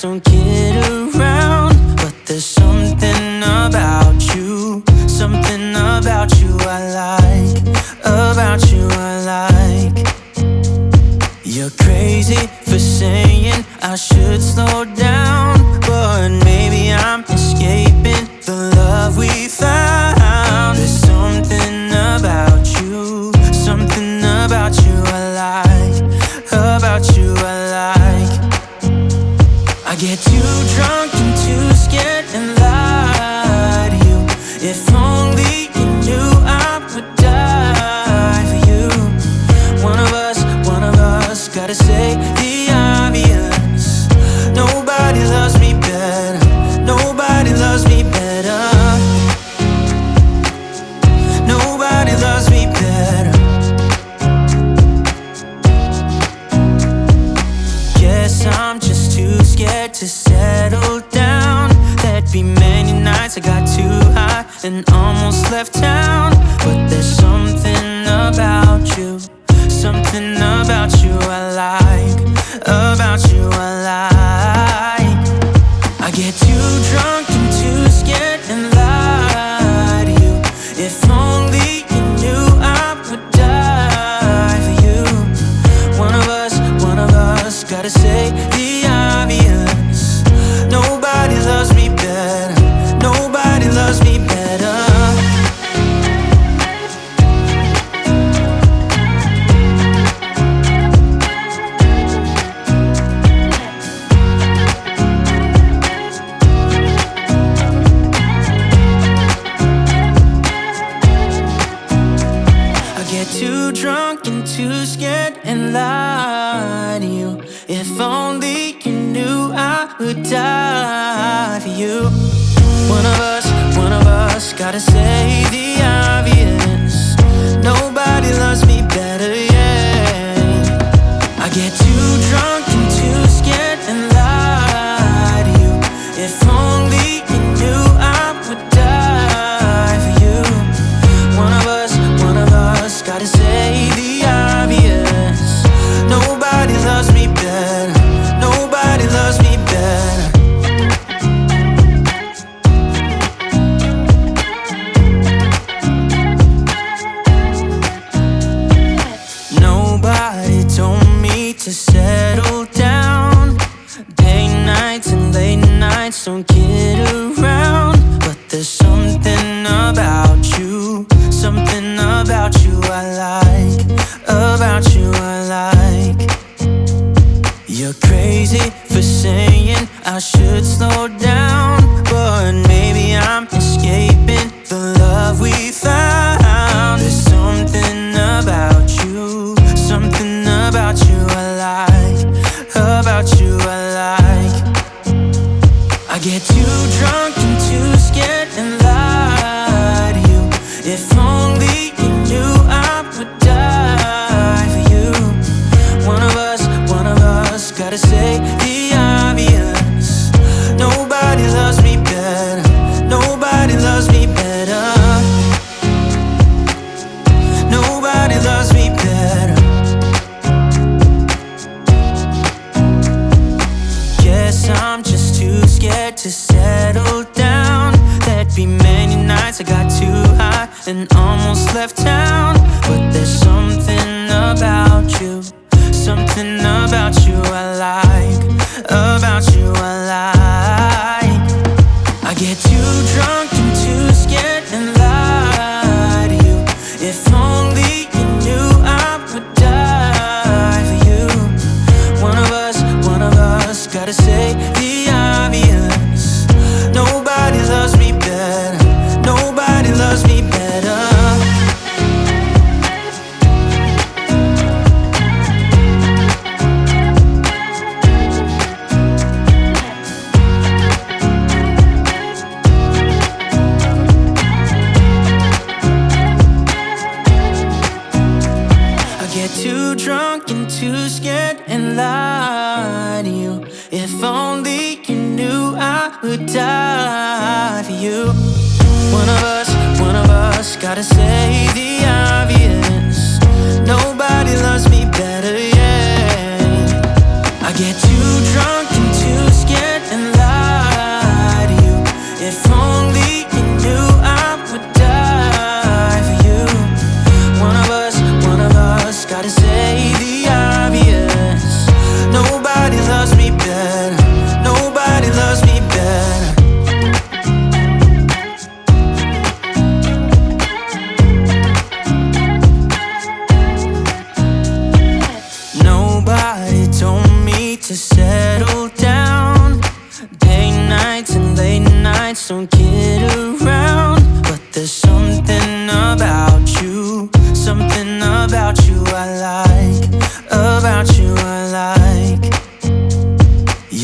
don't kid around, but there's something about you, something about you I like, about you I like. You're crazy for saying I should slow down, but maybe I'm escaping the love we found. There's something about you, something about you I like, about you I like. I get too drunk and too scared and lie to you. If only you knew I would die for you. One of us gotta say the obvious. Nobody loves me better, nobody loves me better, nobody loves me better. Guess I'm just too scared to settle down. There'd be many nights I got too high and almost left town. But there's something about you, something about you I like, about you I like. I get too drunk and too scared and lie to you. If only you knew I would die for you. One of us gotta say the obvious. Nobody loves me better, nobody loves me better. Too drunk and too scared and lie to you. If only you knew I would die for you. One of us gotta say the obvious. Nobody loves me better, yeah. I get too drunk and too scared and lie to you. If only you knew I would die for you. One of us gotta say the obvious. Nobody loves me better, nobody loves me better. Nobody told me to settle down. Day nights and late nights, don't kid around. But there's something about you, something about you I like, about you I like. You're crazy for saying I should slow down, but maybe I'm escaping the love we found. There's something about you, something about you I like, about you I like. I get too drunk and too scared and lie to you. If only you knew I would die for you. One of us gotta say the obvious. Nobody loves me better, nobody loves me better, nobody loves me better. Guess I'm just too scared to settle down. There'd be many nights I got too high and almost left town. But there's something about you, something about you I like, about you I like. I get too drunk and too scared and lie to you. If only you knew I would die for you. One of us gotta say the obvious. Nobody loves me better, nobody loves me better. Too drunk and too scared and lie to you. If only you knew I would die for you. One of us gotta say the obvious. Nobody loves me better, yeah. I get too drunk and too scared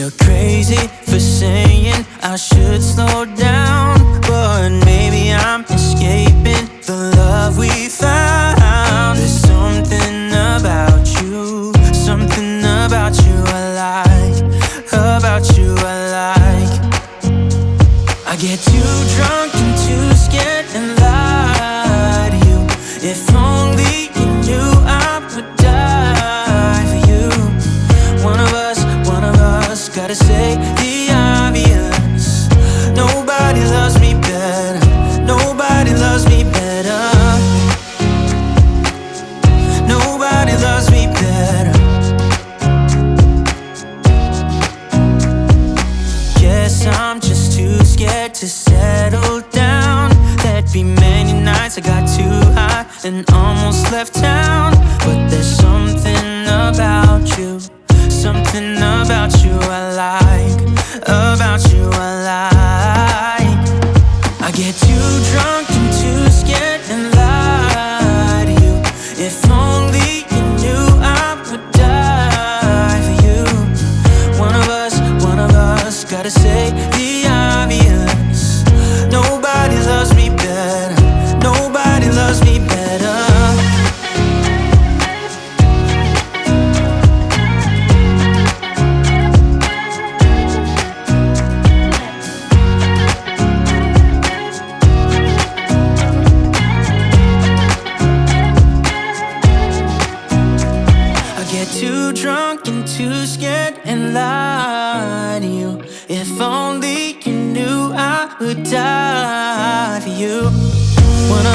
You're crazy for saying I should slow down, but maybe I'm escaping the love we found. There's something about you, something about you I like, about you I like. I get too drunk and too scared and lie to you. If only you knew I would die for you. One of us gotta say the obvious. Nobody loves me better, nobody loves me better, nobody loves me better. Guess I'm just too scared to settle down. There'd be many nights I got too high and almost left town. But there's something about you, something about you I like, about you I like. I get too drunk and too scared and lie to you. If only you knew I would die for you. One of us gotta say the obvious. Nobody loves me better, nobody loves me better. Too drunk and too scared and lie to you. If only you knew I would die for you. One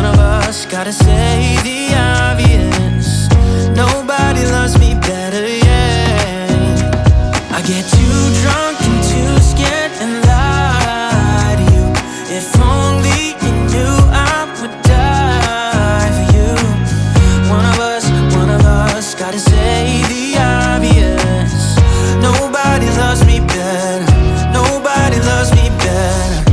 of us gotta say the obvious. Nobody loves me better, yeah. I get too drunk and too scared and lie to you. If only you knew I would die for you. One of us gotta say the obvious. Nobody loves me better, nobody loves me better.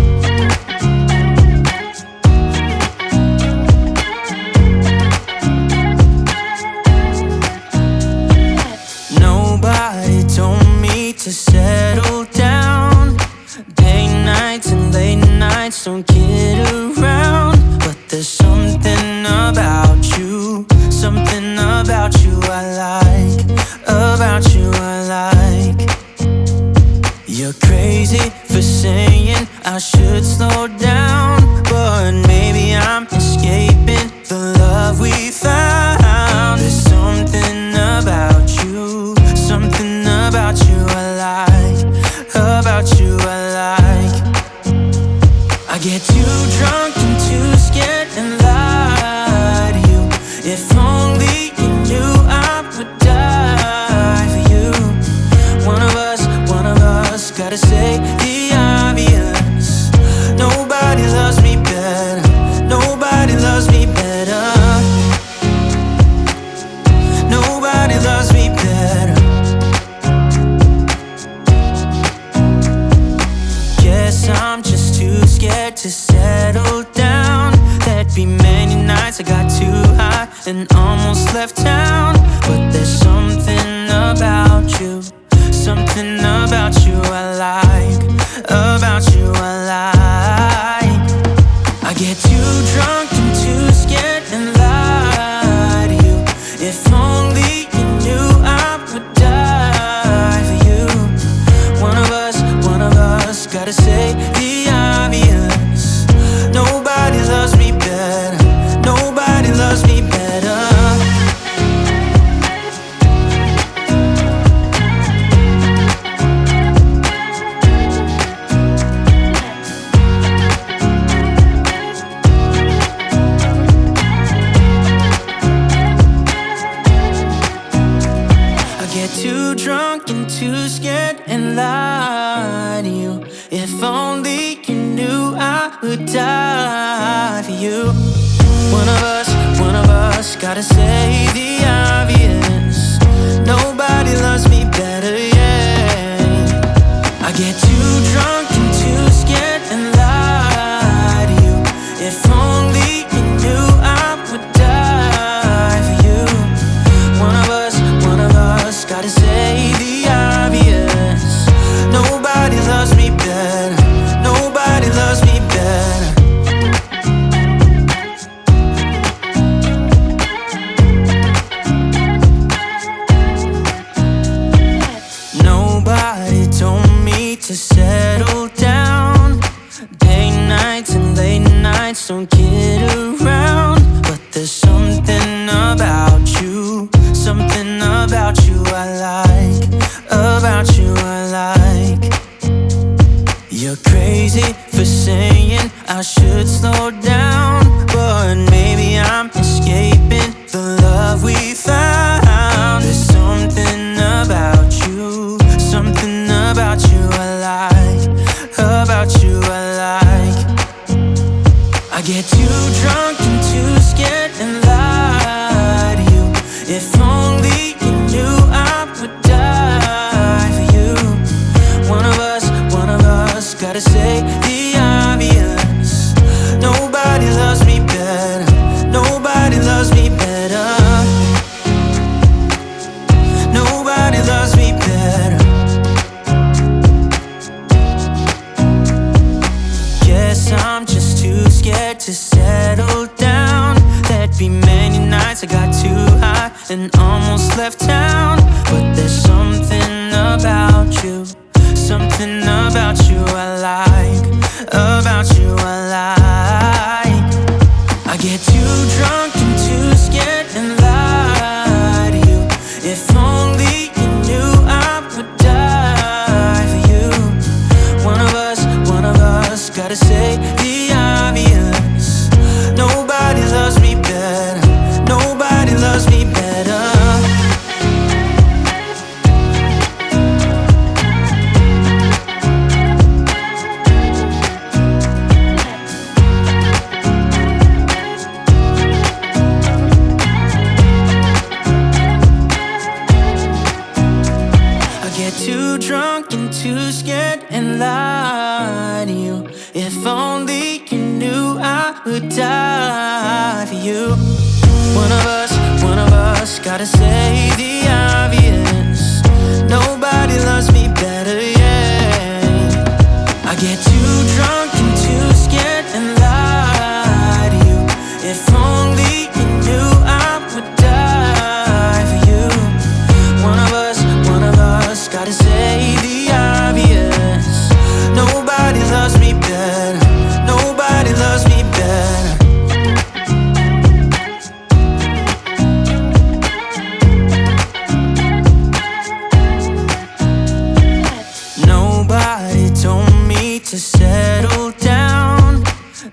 Nobody told me to settle down. Day nights and late nights don't kid around. But there's something about you, something about you I like, about you I like. You're crazy for saying I should slow down, but maybe I'm escaping the love we found. There's something about you, something about you I like, about you I like. I get too drunk and too scared and lie to you. If only you knew I would die for you. One of us gotta say the obvious. Nobody loves me better, nobody loves me better, nobody loves me better. Guess I'm just too scared to settle down. There'd be many nights I got too high and almost left town. But there's something about you, something about you I like, about you I like. I get too drunk and too scared and lie to you. If only you knew I would die for you. One of us gotta say the obvious. Nobody loves me better, nobody loves me better. I get too drunk and too scared and lie to you. If only you knew I would die for you. One of us gotta say the obvious. Nobody loves me better, yeah. I get too drunk and too scared and lie to you. If only you knew I would die for you. One of us gotta say the obvious. about you I like, about you I like. I get too drunk and too scared and lie to you. If only you knew I would die for you. One of us gotta say the obvious. Nobody loves me better, nobody loves me better. Nobody loves me better. Guess I'm just too scared to settle down. There'd be many nights I got too high and almost left town. But there's something about you, something about you I like, about you I like. I get too drunk and too scared and lie to you. If only you knew I would die for you. One of us gotta say the obvious. Nobody loves me better, nobody loves me better. Get too drunk and too scared and lie to you. If only you knew I would die for you. One of us gotta say the obvious. Nobody loves me better, yeah. I get too drunk and too scared and lie to you. If only you knew I would die for you. One of us gotta say the obvious. Nobody loves me better, nobody loves me better. Nobody told me to settle down.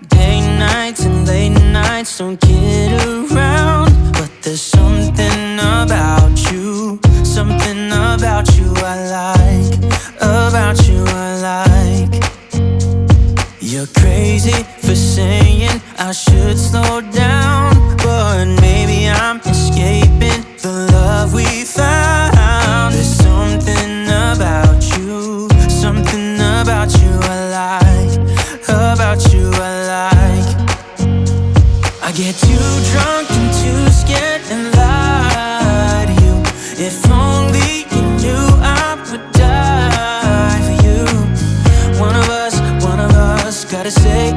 Day nights and late nights don't get around. But there's something about you, something about you I like, about you I like. You're crazy for saying I should slow down, but maybe I'm escaping the love we found. There's something about you, something about you I like, about you I like. I get too drunk and too scared and lie to you. If only you knew I would die for you. One of us gotta say